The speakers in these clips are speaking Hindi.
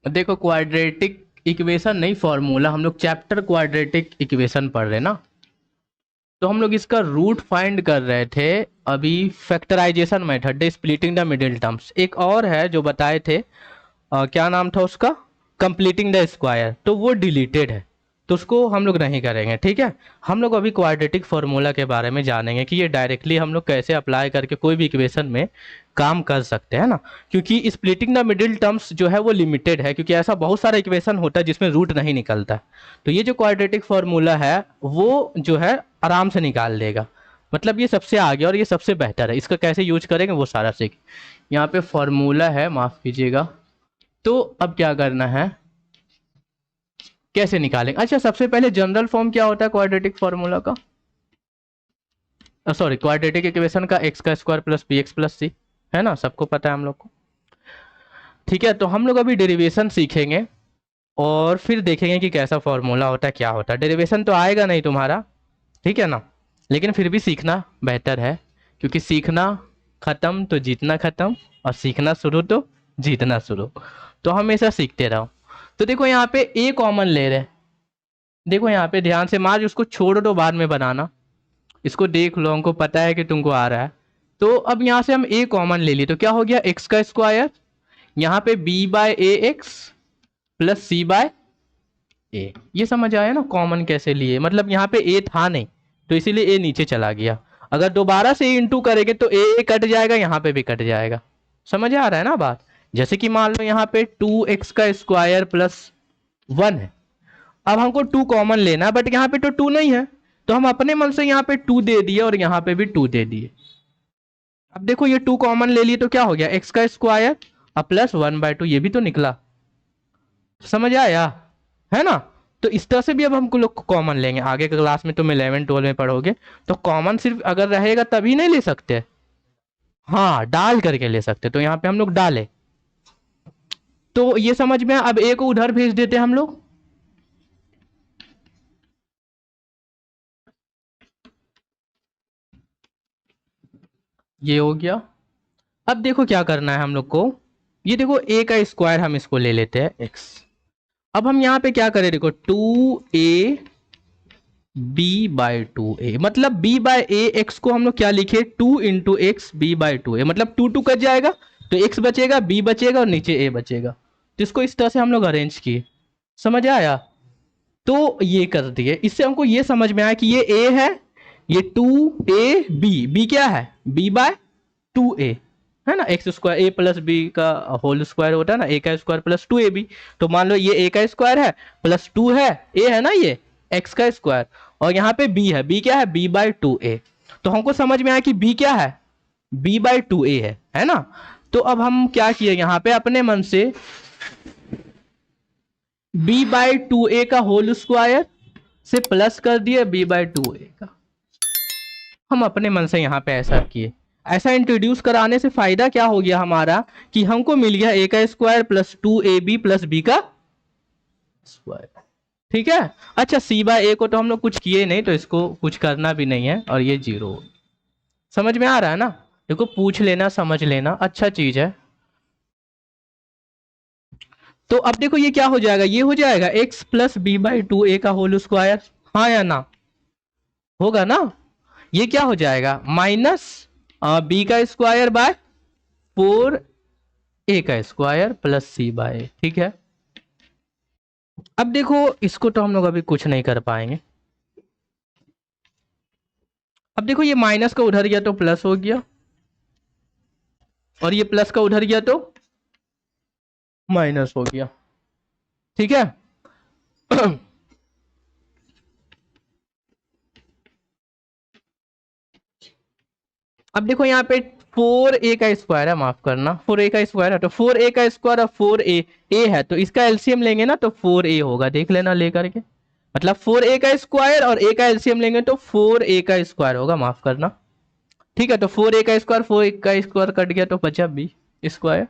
देखो क्वाड्रेटिक इक्वेशन नहीं, फॉर्मूला, हम लोग चैप्टर क्वाड्रेटिक इक्वेशन पढ़ रहे हैं ना। तो हम लोग इसका रूट फाइंड कर रहे थे अभी। Factorisation method, splitting the middle terms. एक और है जो बताए थे, क्या नाम था उसका, कंप्लीटिंग द स्क्वायर, तो वो डिलीटेड है, तो उसको हम लोग नहीं करेंगे। ठीक है, हम लोग अभी क्वाड्रेटिक फार्मूला के बारे में जानेंगे कि ये डायरेक्टली हम लोग कैसे अप्लाई करके कोई भी इक्वेशन में काम कर सकते हैं ना। क्योंकि स्प्लिटिंग द मिडिल टर्म्स जो है वो लिमिटेड है, क्योंकि ऐसा बहुत सारा इक्वेशन होता है जिसमें रूट नहीं निकलता। तो ये जो क्वाड्रेटिक फार्मूला है वो जो है आराम से निकाल देगा। मतलब ये सबसे आगे और ये सबसे बेहतर है। इसका कैसे यूज करेंगे वो सारा सीख। यहाँ पे फॉर्मूला है, माफ कीजिएगा। तो अब क्या करना है, कैसे निकालेंगे। अच्छा, सबसे पहले जनरल फॉर्म क्या होता है क्वाड्रेटिक फार्मूला का, सॉरी क्वाड्रेटिक इक्वेशन का, एक्स का square plus b x plus c, है ना, सबको पता है हम लोग को। ठीक है, तो हम लोग अभी डेरिवेशन सीखेंगे और फिर देखेंगे कि कैसा फॉर्मूला होता है, क्या होता है। डेरिवेशन तो आएगा नहीं तुम्हारा, ठीक है ना, लेकिन फिर भी सीखना बेहतर है, क्योंकि सीखना खत्म तो जीतना खत्म, और सीखना शुरू तो जीतना शुरू। तो हमेशा सीखते रहो। तो देखो यहाँ पे ए कॉमन ले रहे हैं। देखो यहाँ पे ध्यान से, मार्ज उसको छोड़ दो, बाद में बनाना। इसको देख लो, हमको पता है कि तुमको आ रहा है। तो अब यहाँ से हम ए कॉमन ले लिए, तो क्या हो गया, एक्स का स्क्वायर, यहाँ पे बी बाय ए एक्स प्लस सी बाय ए। ये समझ आया ना कॉमन कैसे लिए, मतलब यहाँ पे ए था नहीं तो इसीलिए ए नीचे चला गया। अगर दोबारा से इंटू करेंगे तो ए कट जाएगा, यहाँ पे भी कट जाएगा। समझ आ रहा है ना बात। जैसे कि मान लो यहाँ पे 2x का स्क्वायर प्लस 1 है। अब हमको 2 कॉमन लेना है, बट यहाँ पे तो 2 नहीं है, तो हम अपने मन से यहाँ पे 2 दे दिए और यहाँ पे भी 2 दे दिए। अब देखो ये 2 कॉमन ले लिए तो क्या हो गया, एक्स का स्क्वायर और प्लस 1/2, ये भी तो निकला। समझ आया, है ना। तो इस तरह से भी अब हमको लोग कॉमन लेंगे, आगे के क्लास में तुम 11 12 में पढ़ोगे। तो कॉमन सिर्फ अगर रहेगा तभी नहीं ले सकते, हाँ डाल करके ले सकते। तो यहाँ पे हम लोग डाले, तो ये समझ में। अब ए को उधर भेज देते हम लोग। ये हो गया। अब देखो क्या करना है हम लोग को, ये देखो ए का स्क्वायर हम इसको ले लेते हैं एक्स। अब हम यहाँ पे क्या करें, देखो 2a b/2a, मतलब b/a एक्स को हम लोग क्या लिखे, 2 × x b/2a, मतलब 2 कट जाएगा तो x बचेगा, b बचेगा और नीचे a बचेगा। तो इसको इस तरह से हम लोग अरेंज किए। समझ आया। तो ये कर दिए, इससे हमको ये समझ में आया कि ये a है, ये 2ab, क्या है, b/2a, है ना। एक्स स्क्वायर ए प्लस बी का होल स्क्वायर होता है ना, ए का स्क्वायर प्लस 2ab। तो मान लो ये ए का स्क्वायर है प्लस 2 है, ए है ना ये एक्स का स्क्वायर, और यहाँ पे बी है, बी क्या है, b/2a। तो हमको समझ में आया कि बी क्या है, b/2a है ना। तो अब हम क्या किए, यहाँ पे अपने मन से b/2a का होल स्क्वायर से प्लस कर दिए b/2a का। हम अपने मन से यहाँ पे ऐसा किए। ऐसा इंट्रोड्यूस कराने से फायदा क्या हो गया हमारा, कि हमको मिल गया a का square plus 2ab plus b का स्क्वायर। ठीक है। अच्छा, c/a को तो हम लोग कुछ किए नहीं, तो इसको कुछ करना भी नहीं है, और ये 0। समझ में आ रहा है ना। देखो पूछ लेना, समझ लेना, अच्छा चीज है। तो अब देखो ये क्या हो जाएगा, ये हो जाएगा x प्लस b/2a का होल स्क्वायर, हाँ या ना, होगा ना। ये क्या हो जाएगा, माइनस बी का स्क्वायर बाय 4a का स्क्वायर प्लस c/a। ठीक है। अब देखो इसको तो हम लोग अभी कुछ नहीं कर पाएंगे। अब देखो ये माइनस का उधर गया तो प्लस हो गया, और ये प्लस का उधर गया तो माइनस हो गया। ठीक है। अब देखो यहाँ पे 4a का स्क्वायर है, माफ करना, 4a का स्क्वायर है, तो 4a का स्क्वायर और 4a है, तो इसका एलसीएम लेंगे ना तो 4a होगा, देख लेना लेकर के। मतलब 4a का स्क्वायर और a का एलसीएम लेंगे तो 4a का स्क्वायर होगा, माफ करना। ठीक है, तो 4a का स्क्वायर, 4a का स्क्वायर कट गया तो बचा b स्क्वायर।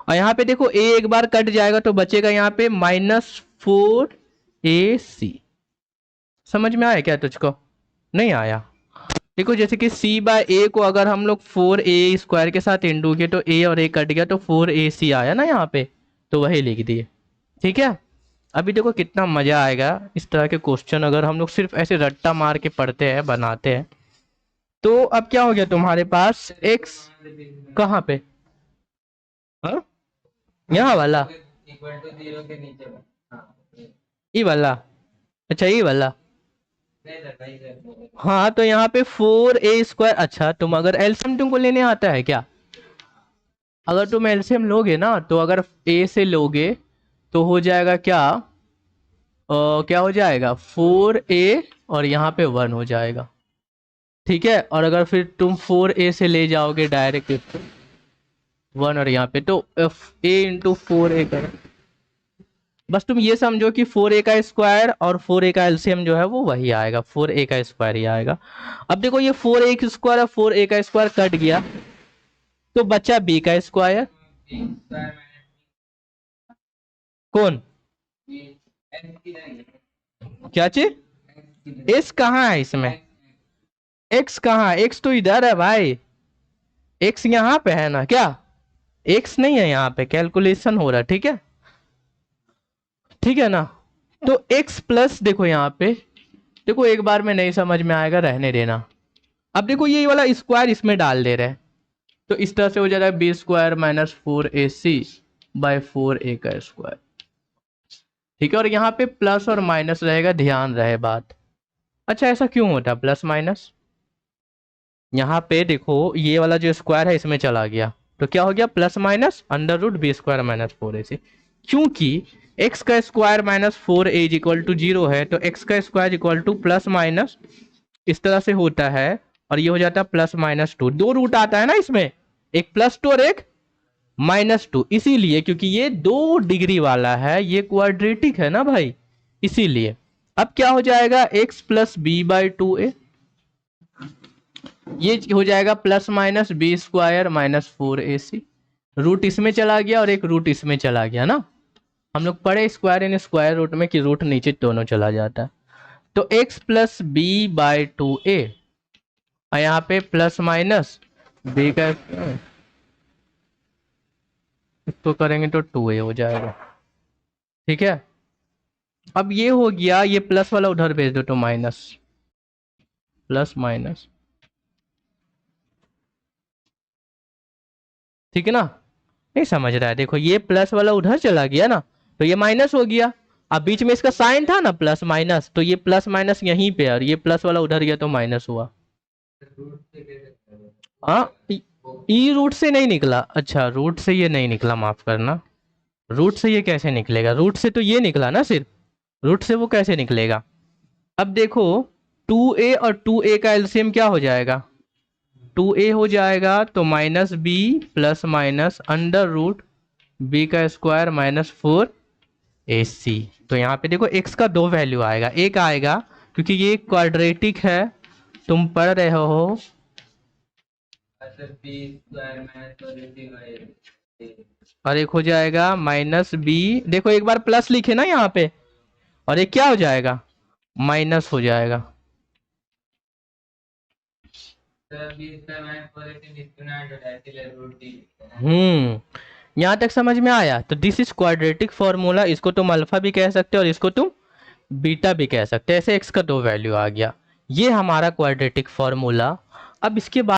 और यहाँ पे देखो a एक बार कट जाएगा तो बचेगा यहाँ पे -4ac। समझ में आया क्या तुझको, नहीं आया। देखो जैसे कि c/a को अगर हम लोग 4a स्क्वायर के साथ इंटू किए तो a और a कट गया तो 4ac आया ना यहाँ पे, तो वही लिख दिए। ठीक है। अभी देखो कितना मजा आएगा इस तरह के क्वेश्चन अगर हम लोग सिर्फ ऐसे रट्टा मार के पढ़ते हैं बनाते हैं। तो अब क्या हो गया तुम्हारे पास x कहाँ पे, हाँ यहाँ वाला ई वाला, अच्छा ई वाला। हाँ तो यहाँ पे 4a²। अच्छा तुम अगर एलसीएम तुमको लेने आता है क्या? अगर तुम एलसीएम लोगे ना तो अगर a से लोगे तो हो जाएगा क्या, क्या हो जाएगा 4a और यहाँ पे 1 हो जाएगा। ठीक है, और अगर फिर तुम 4a से ले जाओगे डायरेक्ट 1 और यहाँ पे तो a × 4a कर, बस तुम ये समझो कि 4a² और 4a का एलसीएम जो है वो वही आएगा, 4a² ही आएगा। अब देखो ये 4a² और 4a² कट गया तो बचा b²। कौन, क्या चीज, s कहाँ है इसमें, x कहाँ, x तो इधर है भाई, x यहाँ पे है ना क्या, x नहीं है यहाँ पे, कैलकुलेशन हो रहा है। ठीक है, ठीक है ना। तो x प्लस देखो यहाँ पे, देखो एक बार में नहीं समझ में आएगा, रहने देना। अब देखो ये वाला स्क्वायर इसमें डाल दे रहे हैं तो इस तरह से हो जाएगा b² - 4ac/4a²। ठीक है, और यहाँ पे प्लस और माइनस रहेगा, ध्यान रहे बात। अच्छा ऐसा क्यों होता है प्लस माइनस, यहाँ पे देखो ये वाला जो स्क्वायर है इसमें चला गया तो क्या हो गया प्लस माइनस √b² - 4ac, क्योंकि x का स्क्वायर -4a = 0 है तो x का स्क्वायर = प्लस माइनस इस तरह से होता है और ये हो जाता है +-2। दो रूट आता है ना इसमें, एक +2 और एक -2, इसीलिए क्योंकि ये 2 डिग्री वाला है, ये क्वाड्रेटिक है ना भाई, इसीलिए। अब क्या हो जाएगा x + b/2a, ये हो जाएगा +-b² - 4ac, रूट इसमें चला गया और एक रूट इसमें चला गया ना, हम लोग पढ़े स्क्वायर इन स्क्वायर रूट में कि रूट नीचे दोनों चला जाता है। तो x + b/2a और यहाँ पे +-b का इसको करेंगे तो 2a हो जाएगा। ठीक है, अब ये हो गया, ये प्लस वाला उधर भेज दो तो माइनस, प्लस माइनस, ठीक है ना। नहीं समझ रहा है, देखो ये प्लस वाला उधर चला गया ना तो ये माइनस हो गया, अब बीच में इसका साइन था ना प्लस माइनस तो ये प्लस माइनस यहीं पे और ये प्लस वाला उधर गया तो माइनस हुआ। हाँ ई रूट से नहीं निकला, अच्छा रूट से ये नहीं निकला, माफ करना, रूट से ये कैसे निकलेगा, रूट से तो ये निकला ना सिर्फ, रूट से वो कैसे निकलेगा। अब देखो 2a और 2a का एलसीएम क्या हो जाएगा, 2a हो जाएगा तो -b + √b² - 4ac। तो यहाँ पे देखो x का 2 वैल्यू आएगा, एक आएगा क्योंकि ये क्वाड्रेटिक है, तुम पढ़ रहे हो, और एक हो जाएगा -b, देखो एक बार प्लस लिखे ना यहाँ पे, और एक क्या हो जाएगा माइनस हो जाएगा। यहाँ तक समझ में आया। तो दिस इज क्वाड्रेटिक फॉर्मूला, इसको तुम अल्फा भी कह सकते हो और इसको तुम बीटा भी कह सकते हो, ऐसे x का 2 वैल्यू आ गया, ये हमारा क्वाड्रेटिक फॉर्मूला। अब इसके बाद